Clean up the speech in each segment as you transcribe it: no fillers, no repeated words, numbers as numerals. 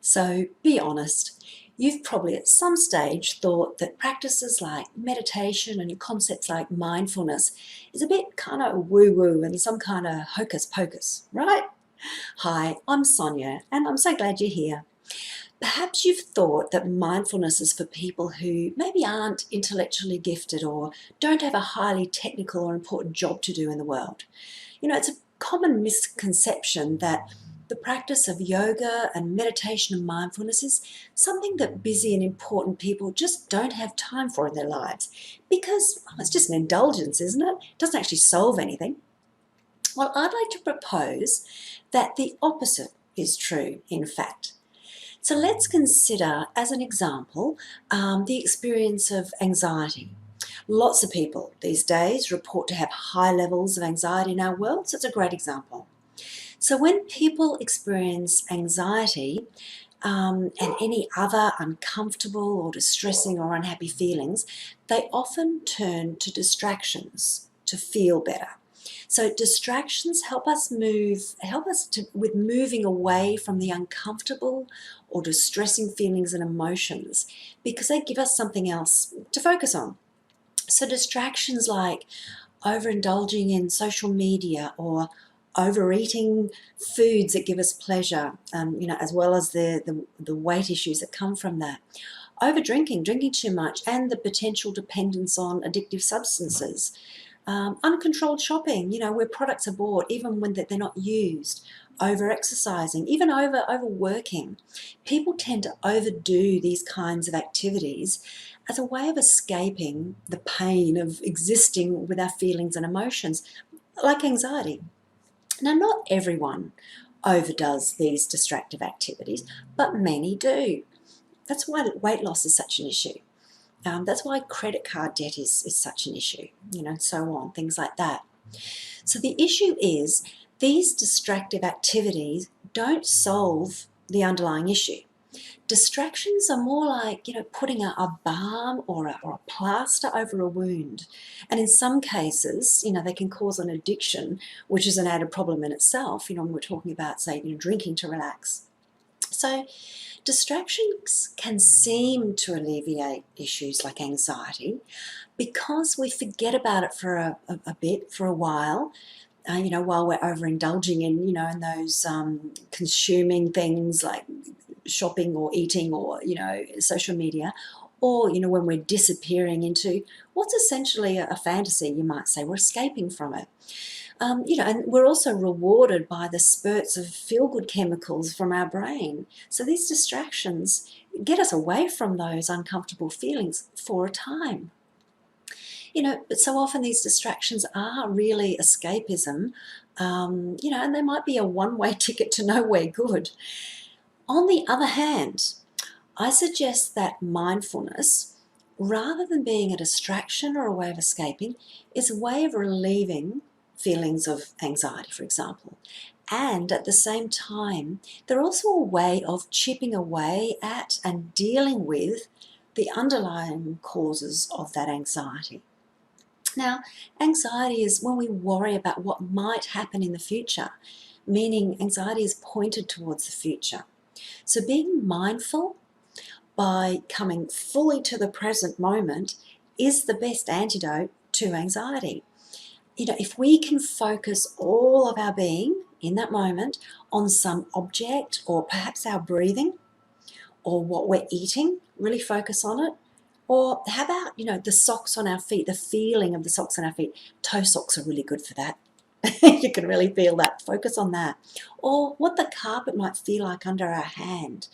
So be honest, you've probably at some stage thought that practices like meditation and concepts like mindfulness is a bit kind of woo-woo and some kind of hocus-pocus, right? Hi, I'm Sonia and I'm so glad you're here. Perhaps you've thought that mindfulness is for people who maybe aren't intellectually gifted or don't have a highly technical or important job to do in the world. It's a common misconception that the practice of yoga and meditation and mindfulness is something that busy and important people just don't have time for in their lives because it's just an indulgence, isn't it? It doesn't actually solve anything. Well, I'd like to propose that the opposite is true, in fact. So let's consider, as an example, the experience of anxiety. Lots of people these days report to have high levels of anxiety in our world, so it's a great example. So when people experience anxiety and any other uncomfortable or distressing or unhappy feelings, they often turn to distractions to feel better. So distractions help us with moving away from the uncomfortable or distressing feelings and emotions because they give us something else to focus on. So distractions like overindulging in social media or overeating foods that give us pleasure, as well as the weight issues that come from that. Overdrinking, drinking too much, and the potential dependence on addictive substances. Uncontrolled shopping, where products are bought even when they're not used. Over-exercising, even overworking. People tend to overdo these kinds of activities as a way of escaping the pain of existing with our feelings and emotions, like anxiety. Now, not everyone overdoes these distractive activities, but many do. That's why weight loss is such an issue. That's why credit card debt is such an issue, so on, things like that. So the issue is these distractive activities don't solve the underlying issue. Distractions are more like, putting a balm or a plaster over a wound. And in some cases, they can cause an addiction, which is an added problem in itself, when we're talking about, say, drinking to relax. So distractions can seem to alleviate issues like anxiety because we forget about it for a bit, for a while, while we're overindulging in those consuming things like shopping or eating or, social media, or, when we're disappearing into what's essentially a fantasy, you might say. We're escaping from it. And we're also rewarded by the spurts of feel-good chemicals from our brain. So these distractions get us away from those uncomfortable feelings for a time. But so often these distractions are really escapism, and they might be a one-way ticket to nowhere good. On the other hand, I suggest that mindfulness, rather than being a distraction or a way of escaping, is a way of relieving feelings of anxiety, for example. And at the same time, they're also a way of chipping away at and dealing with the underlying causes of that anxiety. Now, anxiety is when we worry about what might happen in the future, meaning anxiety is pointed towards the future. So being mindful by coming fully to the present moment is the best antidote to anxiety. If we can focus all of our being in that moment on some object or perhaps our breathing or what we're eating, really focus on it. Or how about, the socks on our feet, the feeling of the socks on our feet. Toe socks are really good for that. You can really feel that. Focus on that. Or what the carpet might feel like under our hand.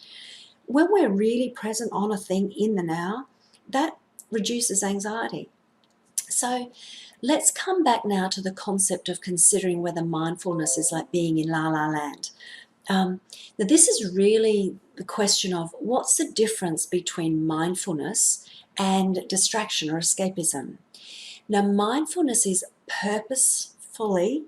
When we're really present on a thing in the now, that reduces anxiety. So let's come back now to the concept of considering whether mindfulness is like being in La La Land. Now this is really the question of what's the difference between mindfulness and distraction or escapism. Now, mindfulness is purposefully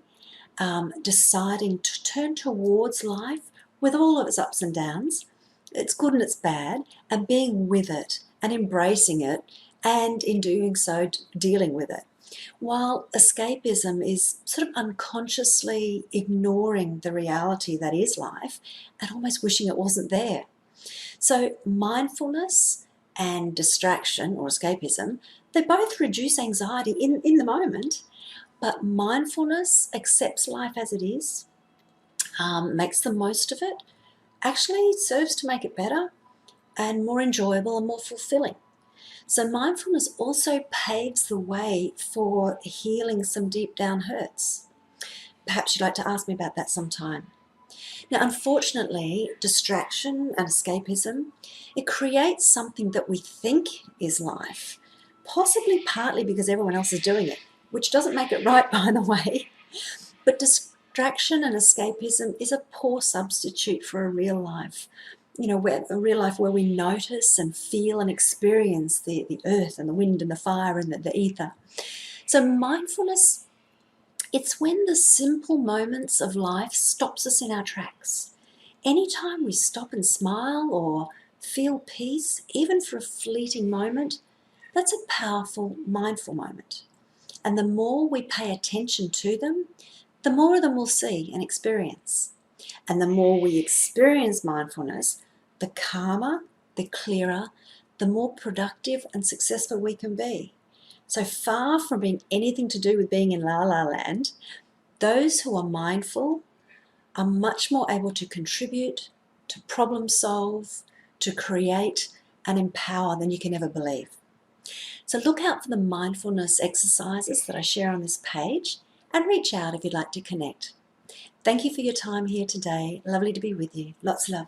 deciding to turn towards life with all of its ups and downs, its good and its bad, and being with it and embracing it, and in doing so, dealing with it. While escapism is sort of unconsciously ignoring the reality that is life and almost wishing it wasn't there. So mindfulness and distraction or escapism, they both reduce anxiety in the moment, but mindfulness accepts life as it is, makes the most of it, actually serves to make it better and more enjoyable and more fulfilling. So mindfulness also paves the way for healing some deep down hurts. Perhaps you'd like to ask me about that sometime. Now, unfortunately, distraction and escapism, it creates something that we think is life, possibly partly because everyone else is doing it, which doesn't make it right, by the way. But distraction and escapism is a poor substitute for a real life. A real life where we notice and feel and experience the earth and the wind and the fire and the ether. So mindfulness, it's when the simple moments of life stops us in our tracks. Anytime we stop and smile or feel peace, even for a fleeting moment, that's a powerful, mindful moment. And the more we pay attention to them, the more of them we'll see and experience. And the more we experience mindfulness, the calmer, the clearer, the more productive and successful we can be. So far from being anything to do with being in La La Land, those who are mindful are much more able to contribute, to problem solve, to create and empower than you can ever believe. So look out for the mindfulness exercises that I share on this page and reach out if you'd like to connect. Thank you for your time here today. Lovely to be with you. Lots of love.